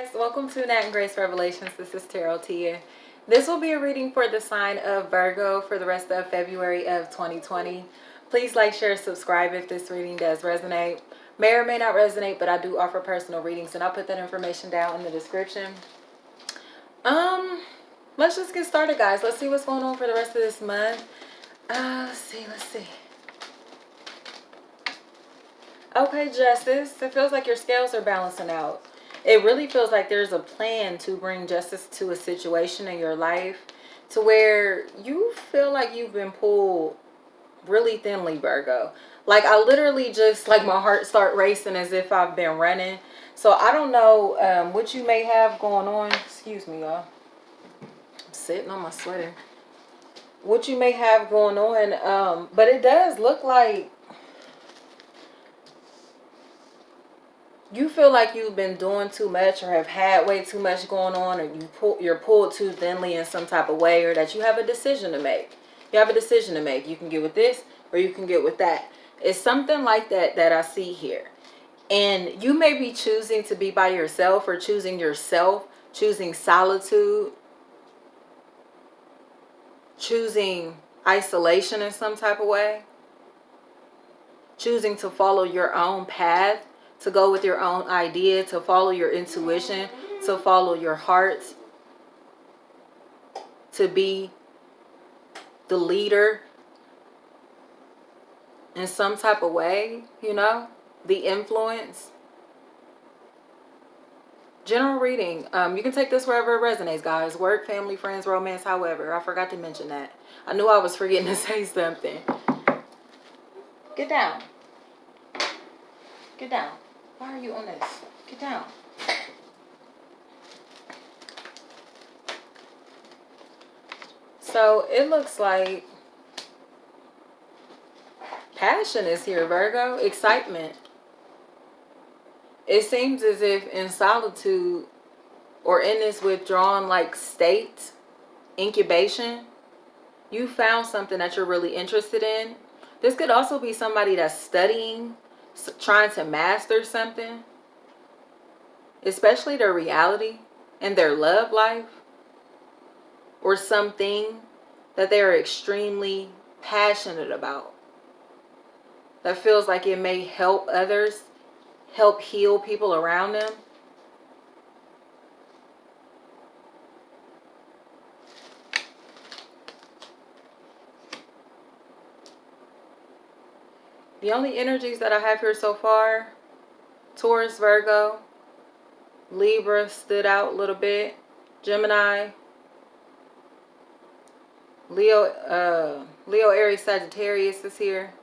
Guys, welcome to Nat and Grace Revelations. This is Tarot Tia. This will be a reading for the sign of Virgo for the rest of February of 2020. Please like, share, subscribe if this reading does resonate. May or may not resonate, but I do offer personal readings, and I'll put that information down in the description. Let's just get started, guys. Let's see what's going on for the rest of this month. Let's see. Okay, Justice. It feels like your scales are balancing out. It really feels like there's a plan to bring justice to a situation in your life to where you feel like you've been pulled really thinly, Virgo. Like, I literally just, like, my heart start racing as if I've been running. So I don't know what you may have going on. Excuse me, y'all. I'm sitting on my sweater. What you may have going on. But it does look like you feel like you've been doing too much or have had way too much going on, or you're pulled too thinly in some type of way, or that you have a decision to make. You have a decision to make. You can get with this or you can get with that. It's something like that that I see here. And you may be choosing to be by yourself, or choosing yourself, choosing solitude, choosing isolation in some type of way, choosing to follow your own path, to go with your own idea, to follow your intuition, to follow your heart, to be the leader in some type of way, you know, the influence. General reading. You can take this wherever it resonates, guys. Work, family, friends, romance, however. I forgot to mention that. I knew I was forgetting to say something. Get down. Get down. Why are you on this? Get down. So it looks like passion is here, Virgo. Excitement. It seems as if in solitude, or in this withdrawn like state, incubation, you found something that you're really interested in. This could also be somebody that's studying, trying to master something, especially their reality and their love life, or something that they are extremely passionate about, that feels like it may help others, help heal people around them. The only energies that I have here so far: Taurus, Virgo, Libra stood out a little bit, Gemini, Leo, Aries, Sagittarius is here.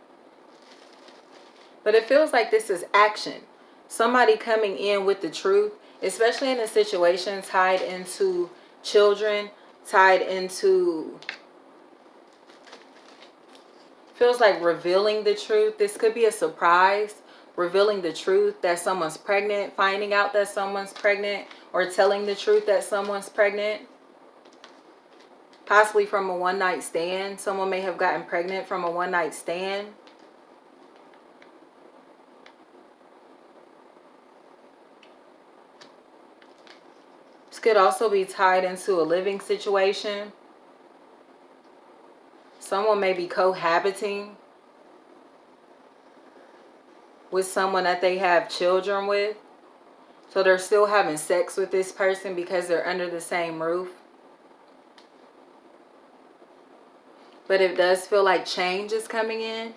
But it feels like this is action. Somebody coming in with the truth, especially in a situation tied into children, tied into, feels like revealing the truth. This could be a surprise, revealing the truth that someone's pregnant, finding out that someone's pregnant, or telling the truth that someone's pregnant. Possibly from a one-night stand. Someone may have gotten pregnant from a one-night stand. This could also be tied into a living situation. Someone may be cohabiting with someone that they have children with. So they're still having sex with this person because they're under the same roof. But it does feel like change is coming in.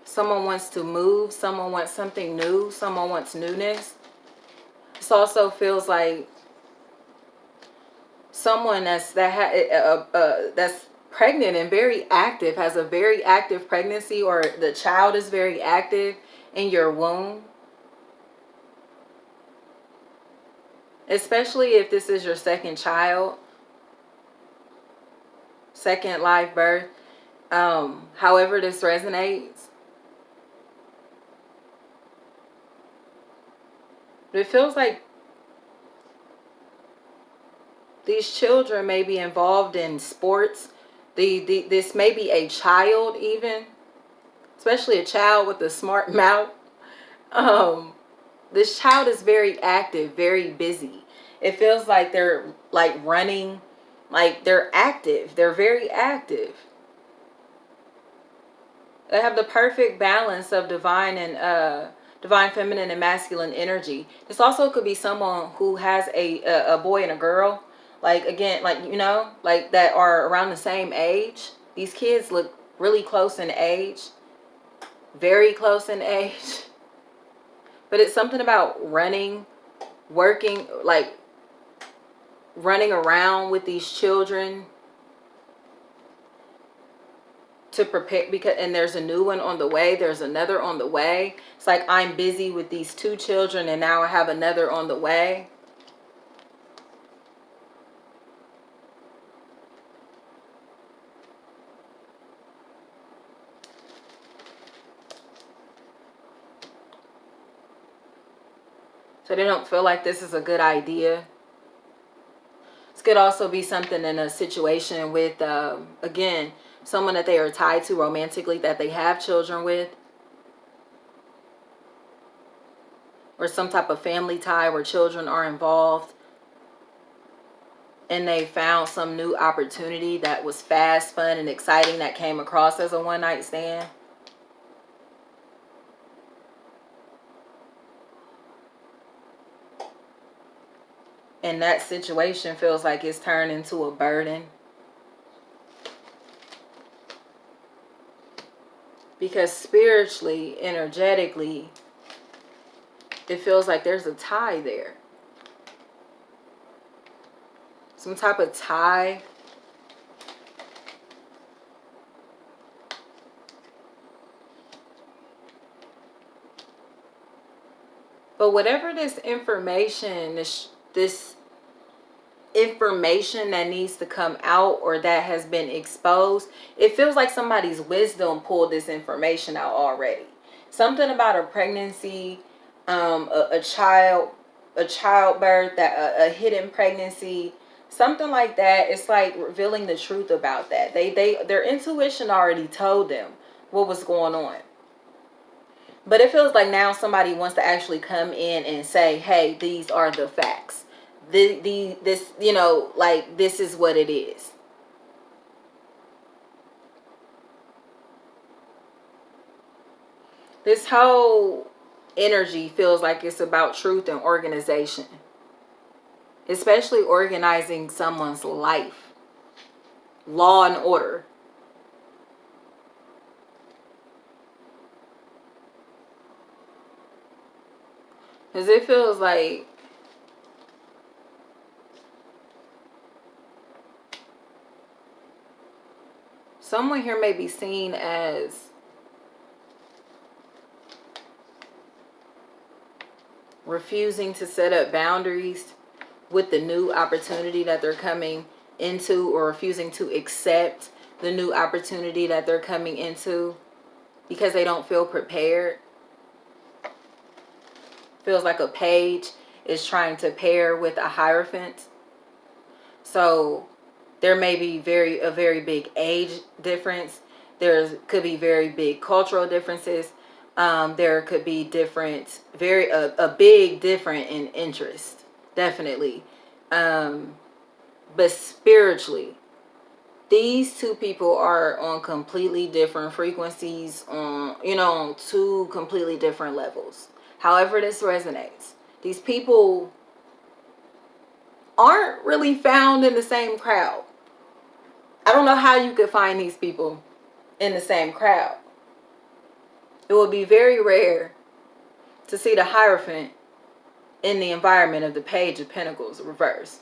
Someone wants to move. Someone wants something new. Someone wants newness. This also feels like someone that's pregnant and very active, has a very active pregnancy, or the child is very active in your womb. Especially if this is your second child, second live birth. However this resonates. It feels like these children may be involved in sports. This may be a child even. Especially a child with a smart mouth. this child is very active, very busy. It feels like they're like running, like they're active. They're very active. They have the perfect balance of divine and divine feminine and masculine energy. This also could be someone who has a boy and a girl, like again, like you know, like that are around the same age. These kids look really close in age, very close in age. But it's something about running, working, like running around with these children to prepare, because and there's a new one on the way, there's another on the way. It's like I'm busy with these two children and now I have another on the way. So they don't feel like this is a good idea. This could also be something in a situation with again, someone that they are tied to romantically, that they have children with, or some type of family tie where children are involved, and they found some new opportunity that was fast, fun, and exciting that came across as a one-night stand. And that situation feels like it's turned into a burden. Because spiritually, energetically, it feels like there's a tie there. Some type of tie. But whatever this information, this information that needs to come out or that has been exposed, it feels like somebody's wisdom pulled this information out already. Something about a pregnancy, a childbirth, that a hidden pregnancy, something like that. It's like revealing the truth about that. Their intuition already told them what was going on. But it feels like now somebody wants to actually come in and say, hey, these are the facts. This, you know, like this is what it is. This whole energy feels like it's about truth and organization. Especially organizing someone's life. Law and order. Because it feels like someone here may be seen as refusing to set up boundaries with the new opportunity that they're coming into, or refusing to accept the new opportunity that they're coming into because they don't feel prepared. Feels like a page is trying to pair with a Hierophant. So there may be a very big age difference. There could be very big cultural differences. There could be a big difference in interest, definitely. But spiritually, these two people are on completely different frequencies, on two completely different levels. However this resonates, these people aren't really found in the same crowd. I don't know how you could find these people in the same crowd. It would be very rare to see the Hierophant in the environment of the Page of Pentacles reversed.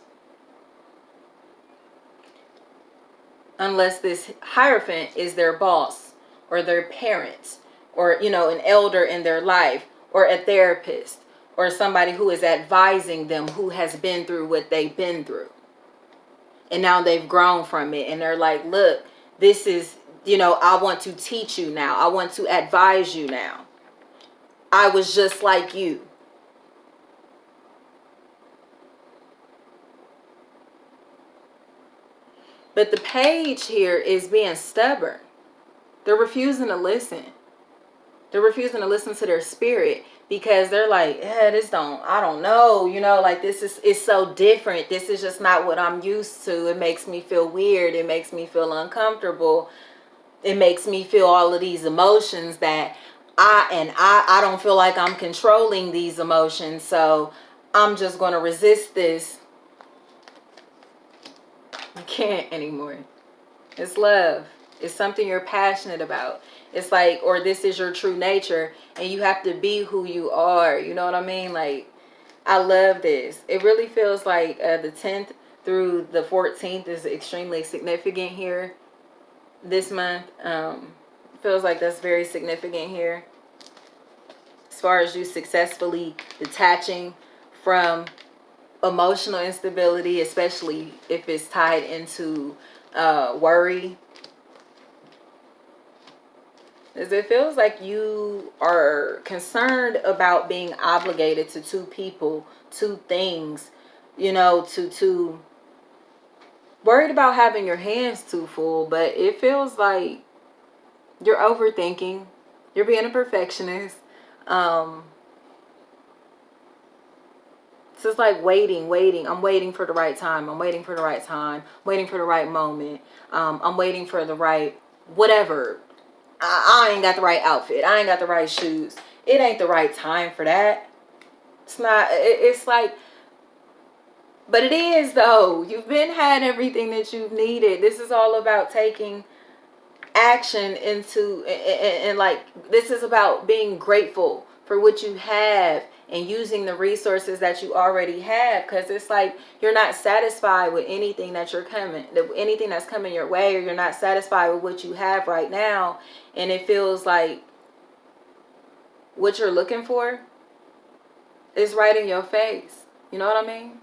Unless this Hierophant is their boss or their parents, or an elder in their life, or a therapist, or somebody who is advising them, who has been through what they've been through. And now they've grown from it. And they're like, look, this is, I want to teach you now. I want to advise you now. I was just like you. But the Page here is being stubborn. They're refusing to listen. They're refusing to listen to their spirit. because they're like, I don't know, like it's so different. This is just not what I'm used to. It makes me feel weird. It makes me feel uncomfortable. It makes me feel all of these emotions that I don't feel like I'm controlling these emotions. So I'm just going to resist this. You can't anymore. It's love. It's something you're passionate about. It's like, or this is your true nature, and you have to be who you are. You know what I mean? Like, I love this. It really feels like the 10th through the 14th is extremely significant here this month. Feels like that's very significant here. As far as you successfully detaching from emotional instability, especially if it's tied into worry. As it feels like you are concerned about being obligated to two people, two things, to worried about having your hands too full, but it feels like you're overthinking. You're being a perfectionist. So it's like waiting. I'm waiting for the right time. I'm waiting for the right time. Waiting for the right moment. I'm waiting for the right whatever. I ain't got the right outfit. I ain't got the right shoes. It ain't the right time for that. It's not. It's like, but it is though. You've had everything that you've needed. This is all about taking action into and like this is about being grateful for what you have and using the resources that you already have, because it's like you're not satisfied with anything anything that's coming your way, or you're not satisfied with what you have right now, and it feels like what you're looking for is right in your face. You know what I mean?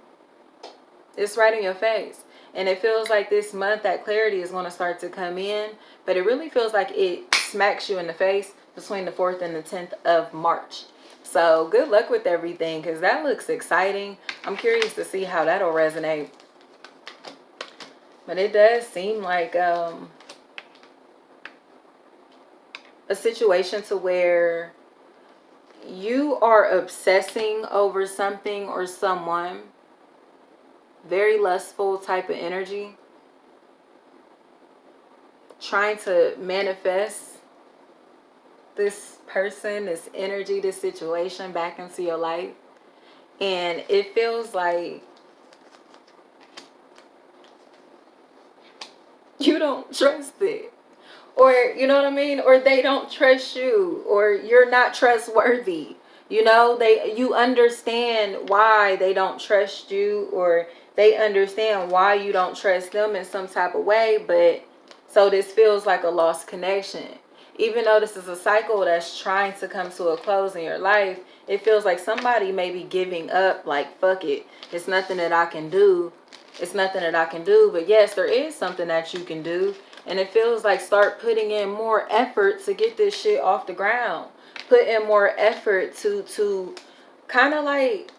It's right in your face. And it feels like this month that clarity is going to start to come in. But it really feels like it smacks you in the face between the 4th and the 10th of March. So good luck with everything, because that looks exciting. I'm curious to see how that'll resonate. But it does seem like a situation to where you are obsessing over something or someone. Very lustful type of energy. Trying to manifest this person, this energy, this situation back into your life. And it feels like you don't trust it. Or, you know what I mean? Or they don't trust you. Or you're not trustworthy. You understand why they don't trust you, or they understand why you don't trust them in some type of way. But so this feels like a lost connection. Even though this is a cycle that's trying to come to a close in your life, it feels like somebody may be giving up, like, fuck it. It's nothing that I can do. It's nothing that I can do. But yes, there is something that you can do. And it feels like start putting in more effort to get this shit off the ground. Put in more effort to kind of like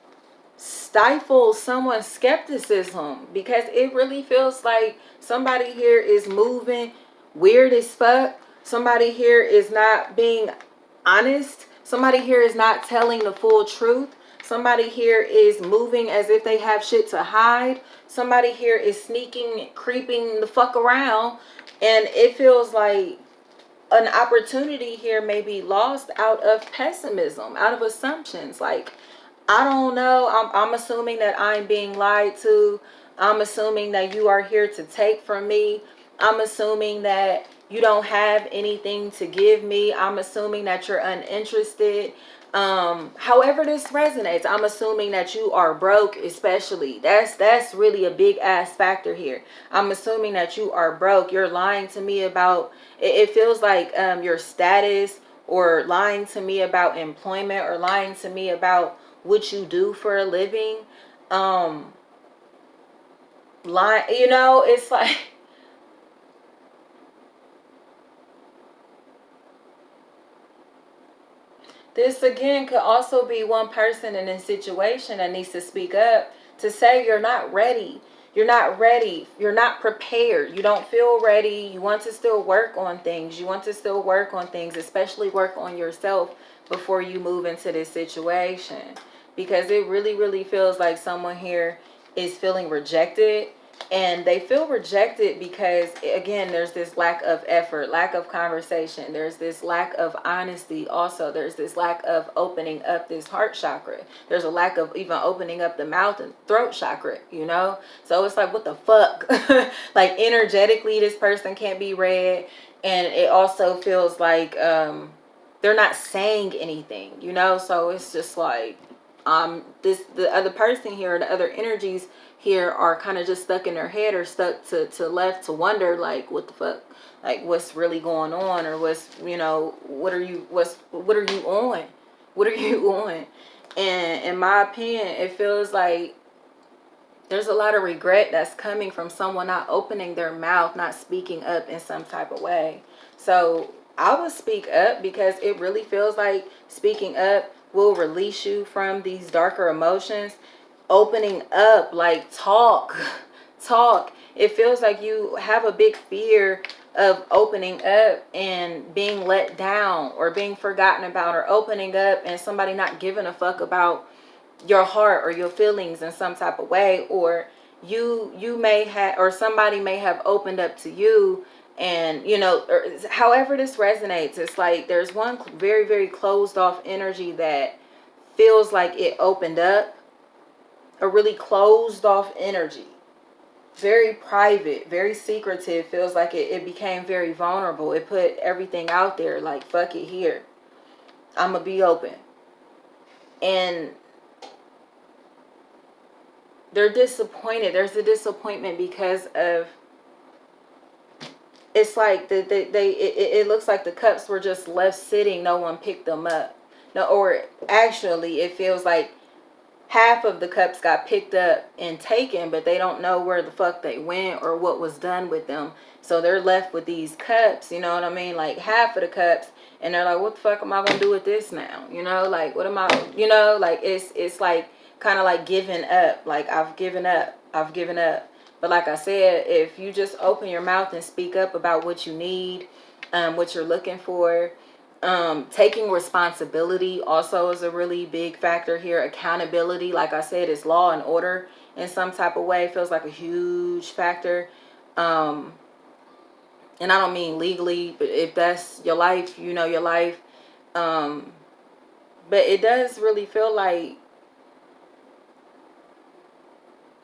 stifle someone's skepticism, because it really feels like somebody here is moving weird as fuck. Somebody here is not being honest. Somebody here is not telling the full truth. Somebody here is moving as if they have shit to hide. Somebody here is sneaking, creeping the fuck around. And it feels like an opportunity here may be lost out of pessimism, out of assumptions. Like, I don't know. I'm assuming that I'm being lied to. I'm assuming that you are here to take from me. I'm assuming that you don't have anything to give me. I'm assuming that you're uninterested. However this resonates, I'm assuming that you are broke, especially. That's really a big ass factor here. I'm assuming that you are broke. You're lying to me about, it feels like your status, or lying to me about employment, or lying to me about what you do for a living. It's like, this again could also be one person in a situation that needs to speak up to say you're not ready. You're not ready. You're not prepared. You don't feel ready. You want to still work on things. You want to still work on things, especially work on yourself before you move into this situation, because it really, really feels like someone here is feeling rejected. And they feel rejected because, again, there's this lack of effort, lack of conversation. There's this lack of honesty. Also, there's this lack of opening up this heart chakra. There's a lack of even opening up the mouth and throat chakra, you know? So it's like, what the fuck? Like, energetically, this person can't be read. And it also feels like they're not saying anything, you know? So it's just like, the other person here, the other energies here are kind of just stuck in their head, or stuck to left to wonder, like, what the fuck, like, what's really going on, or what's, you know, what are you on, what are you on? And in my opinion, it feels like there's a lot of regret that's coming from someone not opening their mouth, not speaking up in some type of way. So I would speak up, because it really feels like speaking up will release you from these darker emotions. Opening up, like, talk. It feels like you have a big fear of opening up and being let down, or being forgotten about, or opening up and somebody not giving a fuck about your heart or your feelings in some type of way. Or you may have, or somebody may have opened up to you, and, you know, or however this resonates, it's like there's one very, very closed off energy that feels like it opened up. A really closed off energy, very private, very secretive. Feels like it became very vulnerable. It put everything out there, like, fuck it, here, I'm gonna be open. And they're disappointed. There's a disappointment because of, it's like it looks like the cups were just left sitting, no one picked them up. No, or actually it feels like half of the cups got picked up and taken, but they don't know where the fuck they went or what was done with them. So they're left with these cups, you know what I mean? Like, half of the cups, and they're like, what the fuck am I gonna do with this now? You know, like, what am I, you know, like, it's like kind of like giving up. Like, I've given up. But like I said, if you just open your mouth and speak up about what you need, what you're looking for, taking responsibility also is a really big factor here. Accountability, like I said, is law and order in some type of way. Feels like a huge factor. And I don't mean legally, but if that's your life, you know, your life. But it does really feel like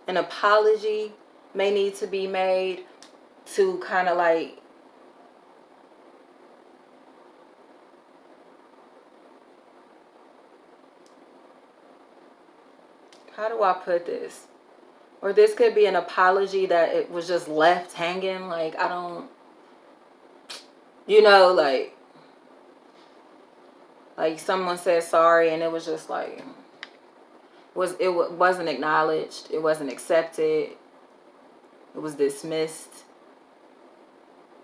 an apology may need to be made, to kind of like, how do I put this? Or this could be an apology that it was just left hanging. Like, I don't, you know, like someone said sorry and it was just like, wasn't acknowledged. It wasn't accepted. It was dismissed.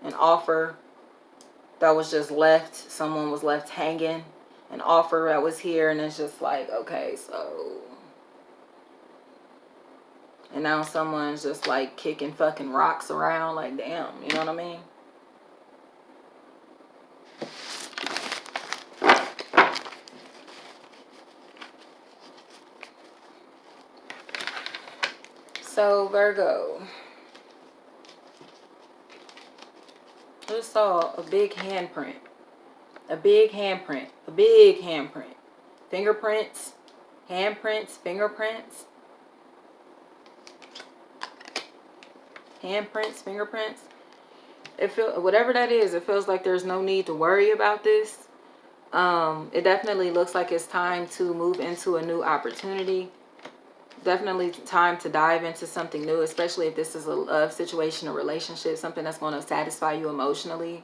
An offer that was just left. Someone was left hanging. An offer that was here, and it's just like, okay, so. And now someone's just like kicking fucking rocks around. Like, damn, you know what I mean? So, Virgo, I just saw a big handprint. A big handprint. A big handprint. Fingerprints. Handprints. Fingerprints. Handprints. Fingerprints. It feel, whatever that is, it feels like there's no need to worry about this. It definitely looks like it's time to move into a new opportunity. Definitely time to dive into something new, especially if this is a love situation, a relationship, something that's going to satisfy you emotionally.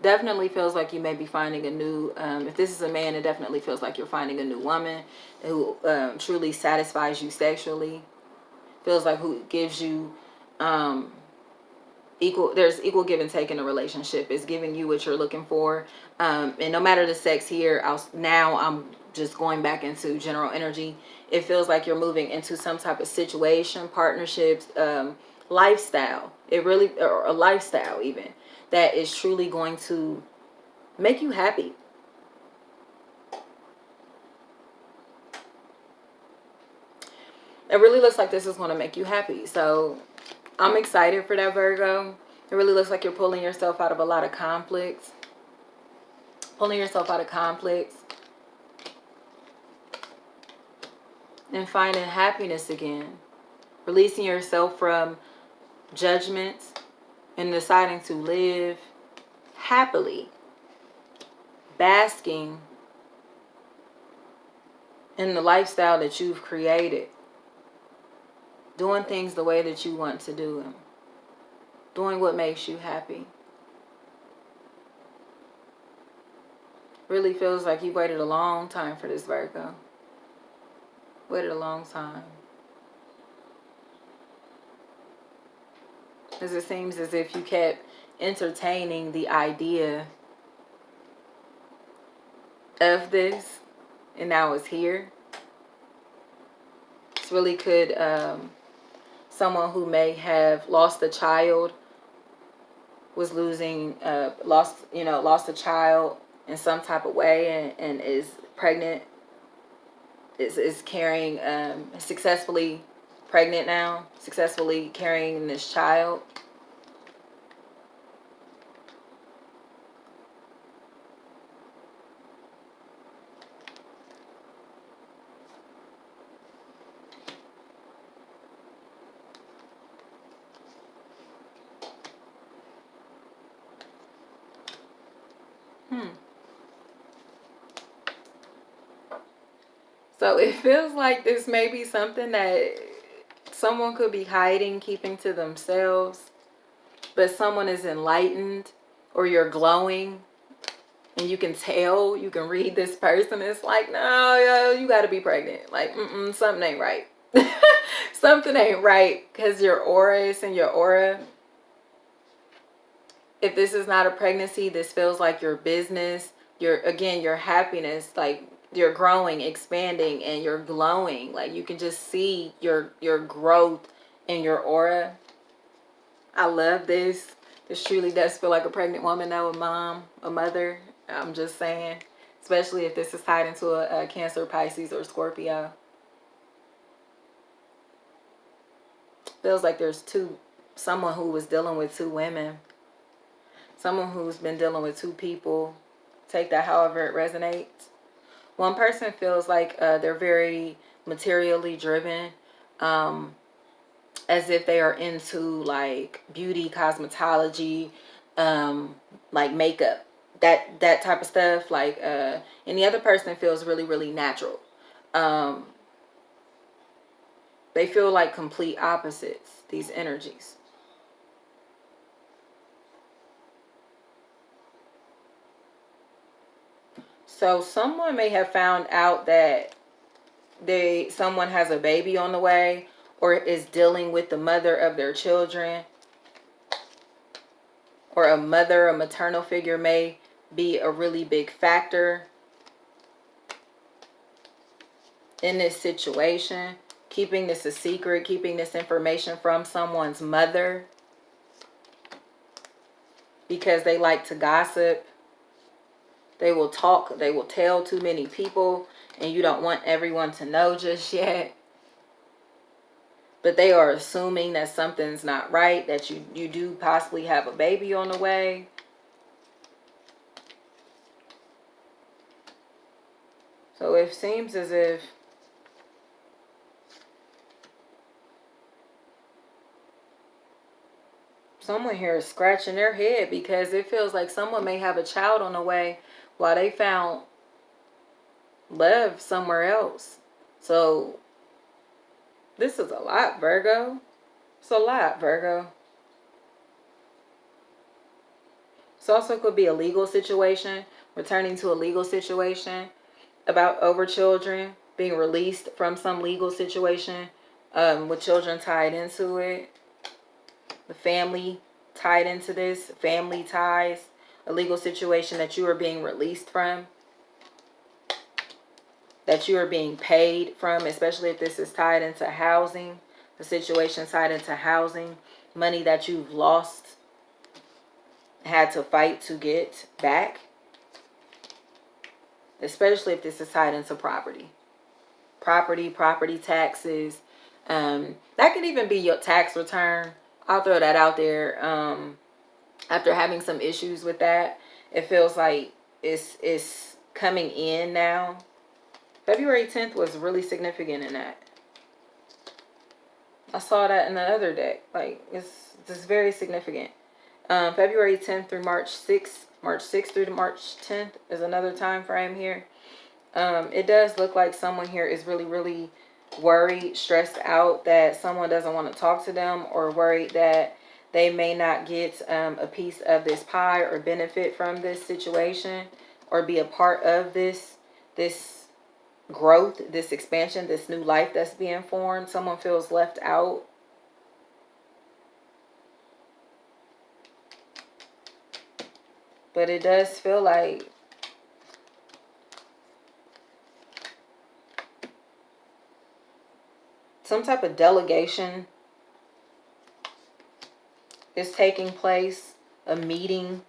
Definitely feels like you may be finding a new, if this is a man, it definitely feels like you're finding a new woman who truly satisfies you sexually. Feels like who gives you there's equal give and take in a relationship. It's giving you what you're looking for. And no matter the sex here, I'm just going back into general energy. It feels like you're moving into some type of situation, partnerships, lifestyle. It really, or a lifestyle even, that is truly going to make you happy. It really looks like this is going to make you happy. So I'm excited for that, Virgo. It really looks like you're pulling yourself out of a lot of conflicts. Pulling yourself out of conflicts. And finding happiness again. Releasing yourself from judgments and deciding to live happily. Basking in the lifestyle that you've created. Doing things the way that you want to do them. Doing what makes you happy. Really feels like you waited a long time for this, Virgo. Waited a long time. Because it seems as if you kept entertaining the idea of this, and now it's here. This really could, someone who may have lost a child, was losing, lost a child in some type of way, and is pregnant, is carrying, successfully pregnant now, successfully carrying this child. So it feels like this may be something that someone could be hiding, keeping to themselves, but someone is enlightened, or you're glowing, and you can tell, you can read this person. It's like, no, yo, you got to be pregnant. Like, something ain't right. Something ain't right, because your aura is in your aura. If this is not a pregnancy, this feels like your business, your happiness, like you're growing, expanding, and you're glowing. Like you can just see your growth in your aura. I love this. This truly does feel like a pregnant woman, though, a mom, a mother. I'm just saying, especially if this is tied into a Cancer, Pisces, or Scorpio. Feels like there's someone who was dealing with two women. Someone who's been dealing with two people. Take that however it resonates. One person feels like they're very materially driven, as if they are into like beauty, cosmetology, like makeup, that type of stuff. Like, and the other person feels really, really natural. They feel like complete opposites, these energies. So someone may have found out that someone has a baby on the way, or is dealing with the mother of their children, or a maternal figure may be a really big factor in this situation. Keeping this a secret, keeping this information from someone's mother, because they like to gossip. They will talk, they will tell too many people, and you don't want everyone to know just yet. But they are assuming that something's not right, that you do possibly have a baby on the way. So it seems as if someone here is scratching their head, because it feels like someone may have a child on the way while they found love somewhere else. So this is a lot, Virgo. It's a lot, Virgo. This also could be a legal situation, returning to a legal situation about over children, being released from some legal situation, with children tied into it. The family tied into this, family ties, a legal situation that you are being released from, that you are being paid from, especially if this is tied into housing, the situation tied into housing, money that you've lost, had to fight to get back, especially if this is tied into property taxes, That could even be your tax return. I'll throw that out there. After having some issues with that, it feels like it's coming in now. February 10th was really significant in that. I saw that in the other deck. Like, it's very significant. February 10th through March 6th. March 6th through to March 10th is another time frame here. It does look like someone here is really, really worried, stressed out that someone doesn't want to talk to them, or worried that they may not get a piece of this pie or benefit from this situation, or be a part of this growth, this expansion, this new life that's being formed. Someone feels left out. But it does feel like some type of delegation is taking place, a meeting,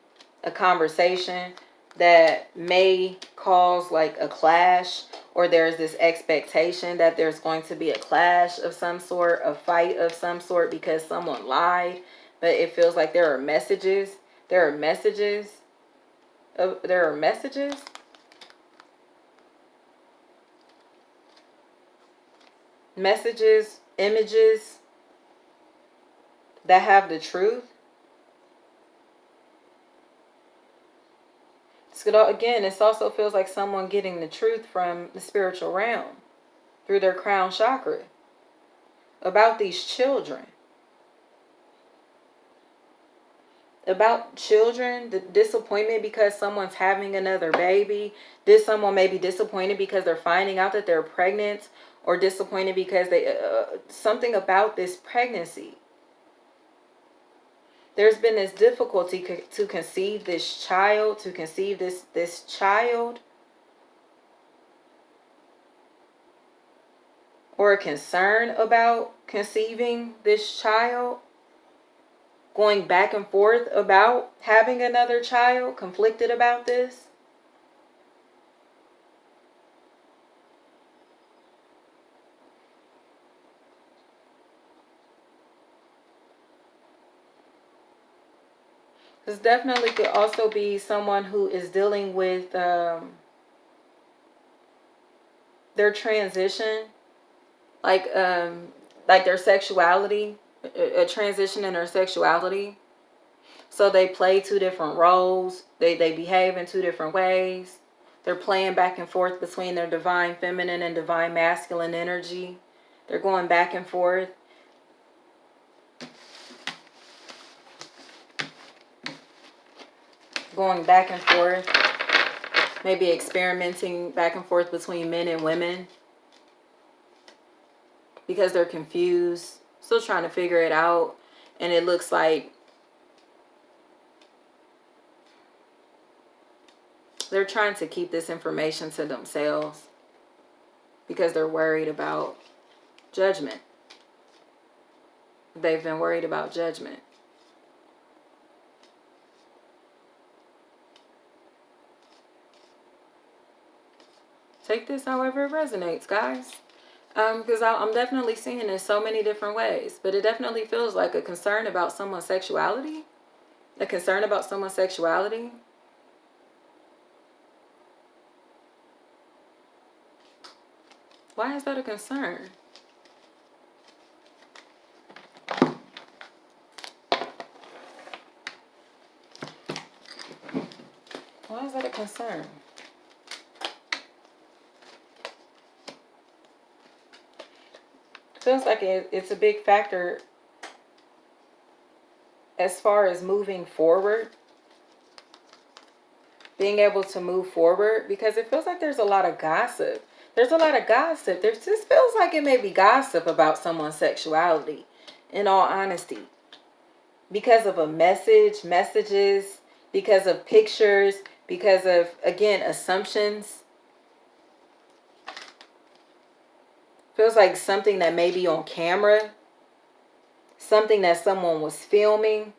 a conversation that may cause like a clash, or there's this expectation that there's going to be a clash of some sort, a fight of some sort, because someone lied. But it feels like there are messages. There are messages. Messages, images that have the truth. Again, this also feels like someone getting the truth from the spiritual realm through their crown chakra about these children. About children, the disappointment because someone's having another baby. Someone may be disappointed because they're finding out that they're pregnant, or disappointed because they something about this pregnancy. There's been this difficulty to conceive this child, this child, or a concern about conceiving this child, going back and forth about having another child, conflicted about this. This definitely could also be someone who is dealing with their transition, like their sexuality, a transition in their sexuality. So they play two different roles. They behave in two different ways. They're playing back and forth between their divine feminine and divine masculine energy. They're going back and forth. Going back and forth, maybe experimenting back and forth between men and women because they're confused, still trying to figure it out. And it looks like they're trying to keep this information to themselves because they're worried about judgment. They've been worried about judgment. Take this however it resonates, guys. Because I'm definitely seeing it in so many different ways. But it definitely feels like a concern about someone's sexuality. A concern about someone's sexuality. Why is that a concern? Why is that a concern? Feels like it's a big factor as far as moving forward. Being able to move forward, because it feels like there's a lot of gossip. This feels like it may be gossip about someone's sexuality, in all honesty. Because of a messages, because of pictures, because of, again, assumptions. Feels like something that may be on camera. Something that someone was filming.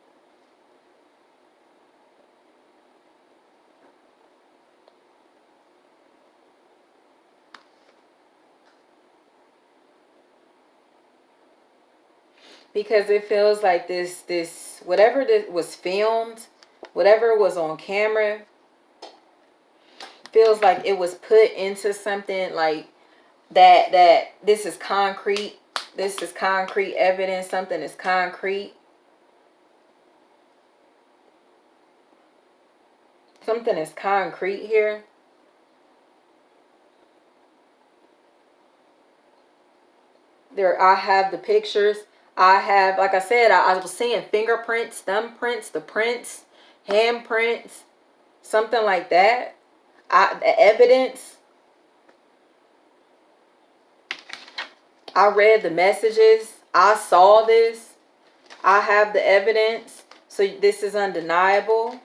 Because it feels like this whatever this was filmed, whatever was on camera, feels like it was put into something like that this is concrete. This is concrete evidence. Something is concrete. Something is concrete here. There, I have the pictures. I have, like I said, I was seeing fingerprints, thumbprints, the prints, handprints, something like that. The evidence. I read the messages. I saw this. I have the evidence. So this is undeniable.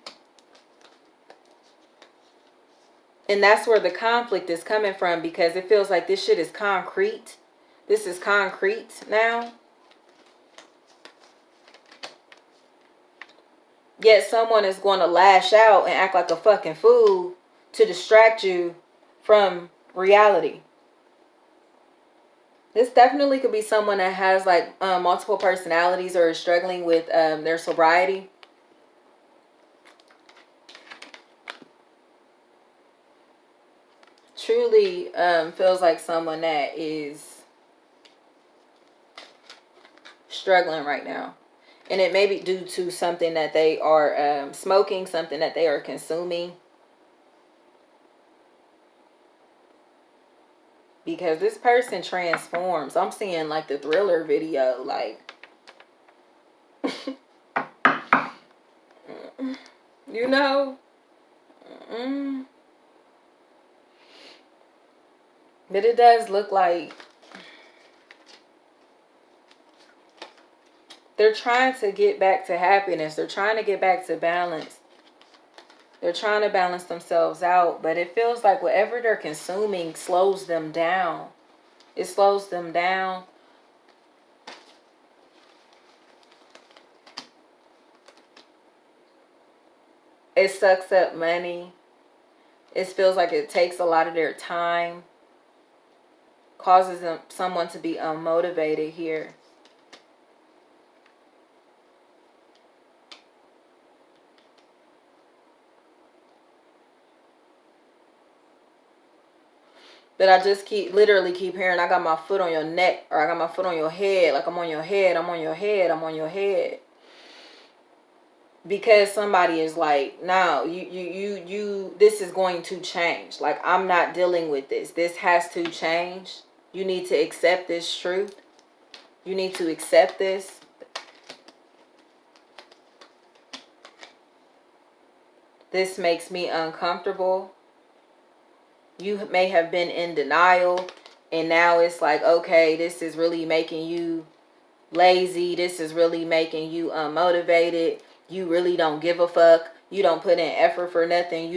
And that's where the conflict is coming from, because it feels like this shit is concrete. This is concrete now. Yet someone is going to lash out and act like a fucking fool to distract you from reality. This definitely could be someone that has like multiple personalities or is struggling with their sobriety. Truly feels like someone that is struggling right now. And it may be due to something that they are smoking, something that they are consuming. Because this person transforms. I'm seeing like the Thriller video, like you know. But it does look like they're trying to get back to happiness. They're trying to get back to balance. They're trying to balance themselves out. But it feels like whatever they're consuming slows them down. It slows them down. It sucks up money. It feels like it takes a lot of their time. Causes someone to be unmotivated here. But I just literally keep hearing, I got my foot on your neck, or I got my foot on your head, like I'm on your head, I'm on your head, I'm on your head. Because somebody is like, no, you, this is going to change. Like, I'm not dealing with this. This has to change. You need to accept this truth. You need to accept this. This makes me uncomfortable. You may have been in denial, and now it's like, okay, this is really making you lazy. This is really making you unmotivated. You really don't give a fuck. You don't put in effort for nothing. You